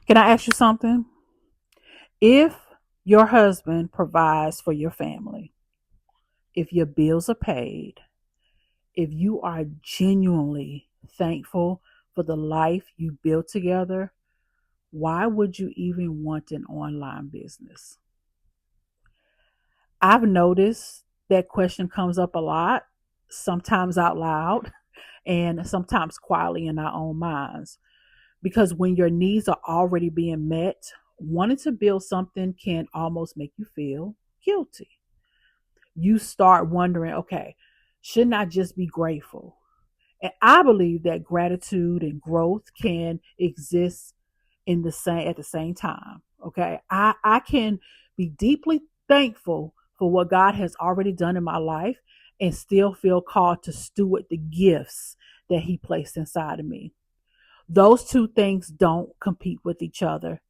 Can I ask you something? If your husband provides for your family, if your bills are paid, if you are genuinely thankful for the life you built together, why would you even want an online business? I've noticed that question comes up a lot, sometimes out loud and sometimes quietly in our own minds. Because when your needs are already being met, wanting to build something can almost make you feel guilty. You start wondering, okay, shouldn't I just be grateful? And I believe that gratitude and growth can exist in the same at the same time. Okay. I can be deeply thankful for what God has already done in my life and still feel called to steward the gifts that He placed inside of me. Those two things don't compete with each other.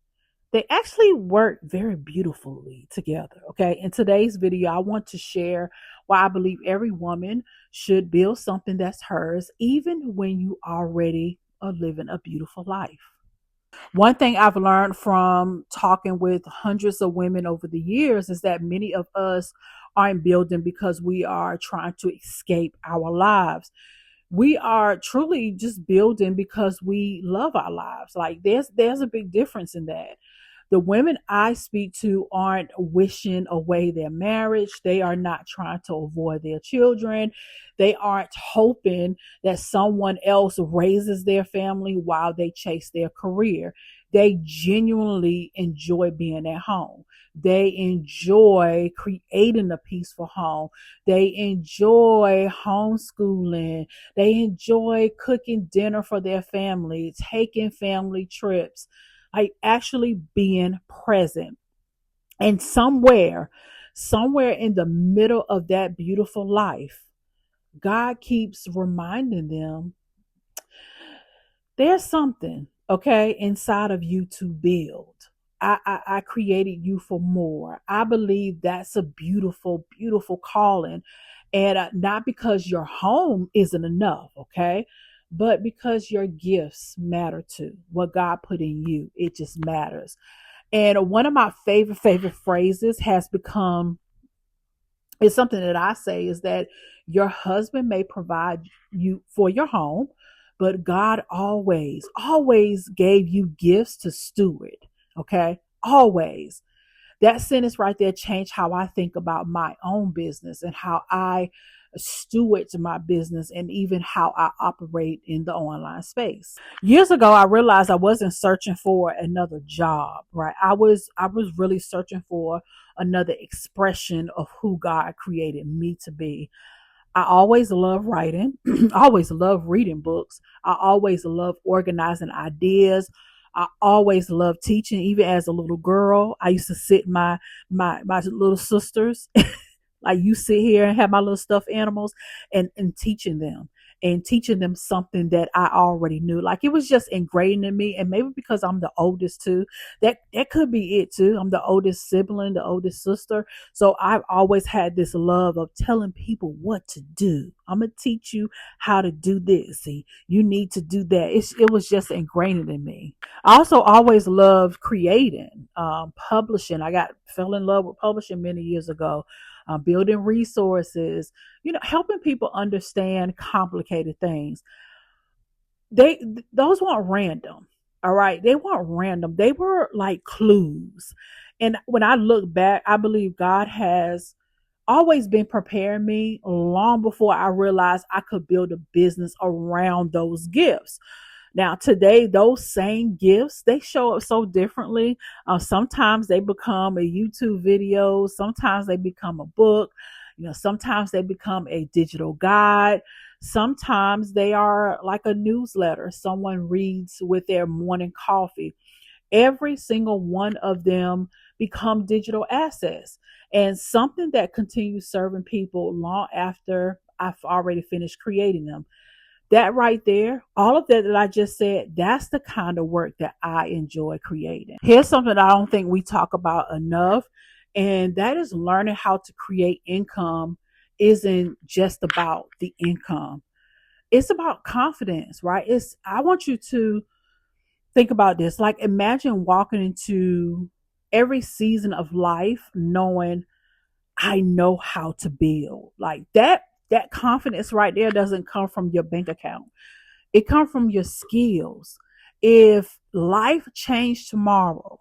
They actually work very beautifully together. Okay. In today's video, I want to share why I believe every woman should build something that's hers, even when you already are living a beautiful life. One thing I've learned from talking with hundreds of women over the years is that many of us aren't building because we are trying to escape our lives. We are truly just building because we love our lives. Like there's a big difference in that. The women I speak to aren't wishing away their marriage. They are not trying to avoid their children. They aren't hoping that someone else raises their family while they chase their career. They genuinely enjoy being at home. They enjoy creating a peaceful home. They enjoy homeschooling. They enjoy cooking dinner for their family, taking family trips, like actually being present. And somewhere in the middle of that beautiful life, God keeps reminding them there's something, okay, inside of you to build. I created you for more. I believe that's a beautiful, beautiful calling. And not because your home isn't enough, okay, but because your gifts matter too. What God put in you, it just matters. And one of my favorite phrases has become, it's something that I say, is that your husband may provide you for your home, but God always gave you gifts to steward. Okay. Always. That sentence right there changed how I think about my own business and how I steward my business and even how I operate in the online space. Years ago, I realized I wasn't searching for another job, right? I was really searching for another expression of who God created me to be. I always love writing. I always love reading books. I always love organizing ideas. I always loved teaching. Even as a little girl, I used to sit my little sisters, like you sit here and have my little stuffed animals, and teaching them something that I already knew. Like it was just ingrained in me. And maybe because I'm the oldest too, that could be it too. I'm the oldest sibling, the oldest sister. So I've always had this love of telling people what to do. I'm gonna teach you how to do this. See, you need to do that. It was just ingrained in me. I also always loved creating, publishing. Fell in love with publishing many years ago. Building resources, helping people understand complicated things. They those weren't random. All right, they weren't random. They were like clues. And when I look back, I believe God has always been preparing me long before I realized I could build a business around those gifts. Now, today, those same gifts, they show up so differently. Sometimes they become a YouTube video. Sometimes they become a book. Sometimes they become a digital guide. Sometimes they are like a newsletter someone reads with their morning coffee. Every single one of them become digital assets and something that continues serving people long after I've already finished creating them. That right there, all of that I just said, that's the kind of work that I enjoy creating. Here's something that I don't think we talk about enough, and that is learning how to create income isn't just about the income. It's about confidence, right? I want you to Think about this. Like, imagine walking into every season of life knowing I know how to build. Like that confidence right there doesn't come from your bank account. It comes from your skills. If life changed tomorrow,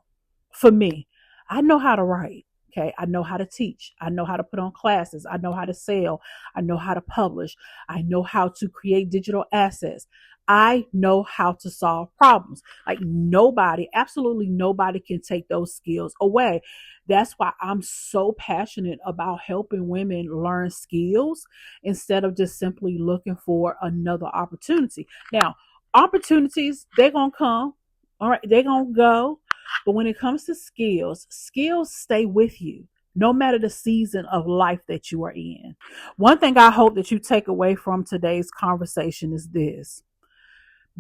for me, I know how to write. Okay. I know how to teach. I know how to put on classes. I know how to sell. I know how to publish. I know how to create digital assets. I know how to solve problems. Like nobody, absolutely nobody can take those skills away. That's why I'm so passionate about helping women learn skills instead of just simply looking for another opportunity. Now, opportunities, they're going to come. All right, they're going to go. But when it comes to skills, skills stay with you no matter the season of life that you are in. One thing I hope that you take away from today's conversation is this: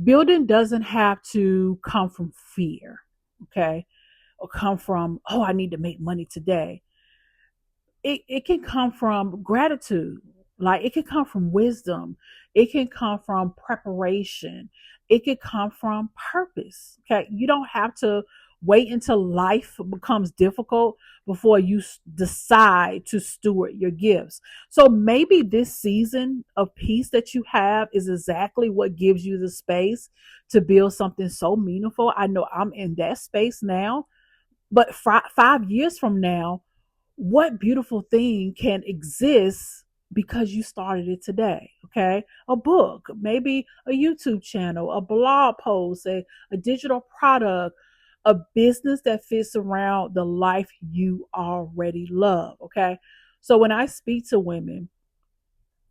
building doesn't have to come from fear, okay? Or come from, oh, I need to make money today. It can come from gratitude. Like it can come from wisdom. It can come from preparation. It can come from purpose. Okay. You don't have to wait until life becomes difficult before you decide to steward your gifts. So maybe this season of peace that you have is exactly what gives you the space to build something so meaningful. I know I'm in that space now, but 5 years from now, what beautiful thing can exist because you started it today? Okay. A book, maybe a YouTube channel, a blog post, a digital product, a business that fits around the life you already love. Okay. So when I speak to women,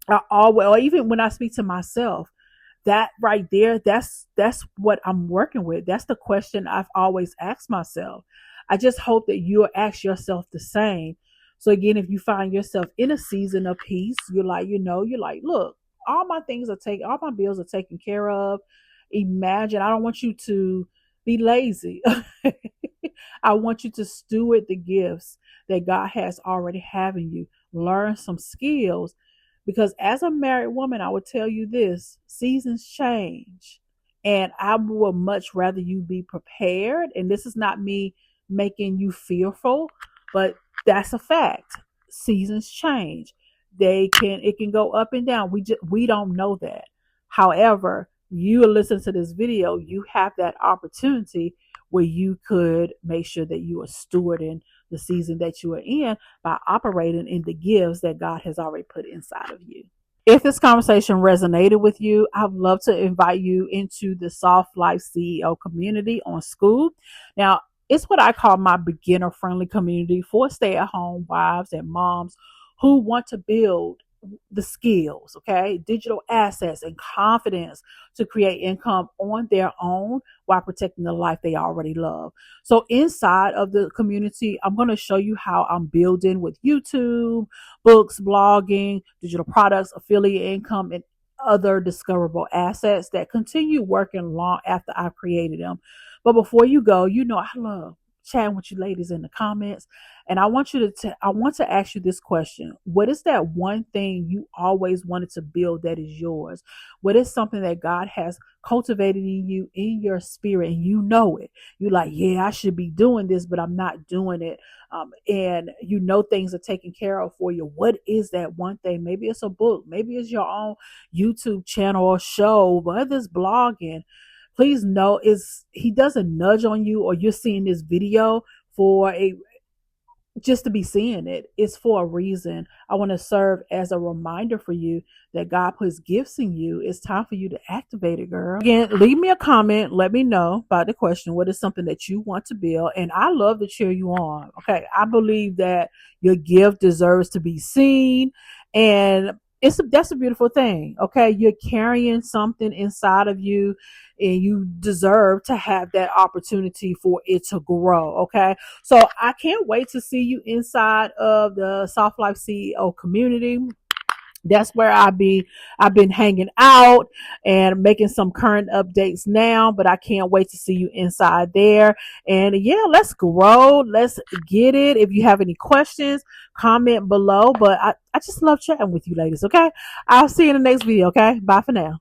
I always, or even when I speak to myself, that right there, that's what I'm working with. That's the question I've always asked myself. I just hope that you'll ask yourself the same. So again, if you find yourself in a season of peace, you're like, look, all my things are taken, all my bills are taken care of. Imagine, I don't want you to be lazy. I want you to steward the gifts that God has already having you. Learn some skills, because as a married woman, I would tell you this: seasons change. And I would much rather you be prepared. And this is not me making you fearful, but that's a fact. Seasons change. It can go up and down. We don't know that. However, you listen to this video, you have that opportunity where you could make sure that you are stewarding the season that you are in by operating in the gifts that God has already put inside of you. If this conversation resonated with you, I'd love to invite you into the Soft Life CEO community on School. Now, it's what I call my beginner friendly community for stay at home wives and moms who want to build the skills, okay, digital assets and confidence to create income on their own while protecting the life they already love. So inside of the community, I'm going to show you how I'm building with YouTube, books, blogging, digital products, affiliate income, and other discoverable assets that continue working long after I've created them. But before you go, I love chatting with you ladies in the comments. And I want I want to ask you this question: what is that one thing you always wanted to build that is yours? What is something that God has cultivated in you, in your spirit, and you know it? You're like, yeah, I should be doing this, but I'm not doing it. And things are taken care of for you. What is that one thing? Maybe it's a book. Maybe it's your own YouTube channel or show, whether it's blogging. Please know he doesn't nudge on you, or you're seeing this video for just to be seeing it. It's for a reason. I want to serve as a reminder for you that God puts gifts in you. It's time for you to activate it, girl. Again, leave me a comment. Let me know about the question. What is something that you want to build? And I love to cheer you on. Okay. I believe that your gift deserves to be seen. And that's a beautiful thing. Okay. You're carrying something inside of you, and you deserve to have that opportunity for it to grow. Okay. So I can't wait to see you inside of the Soft Life CEO community. That's where I've been hanging out and making some current updates now, but I can't wait to see you inside there. And yeah, let's grow. Let's get it. If you have any questions, comment below. But I just love chatting with you ladies. Okay. I'll see you in the next video. Okay. Bye for now.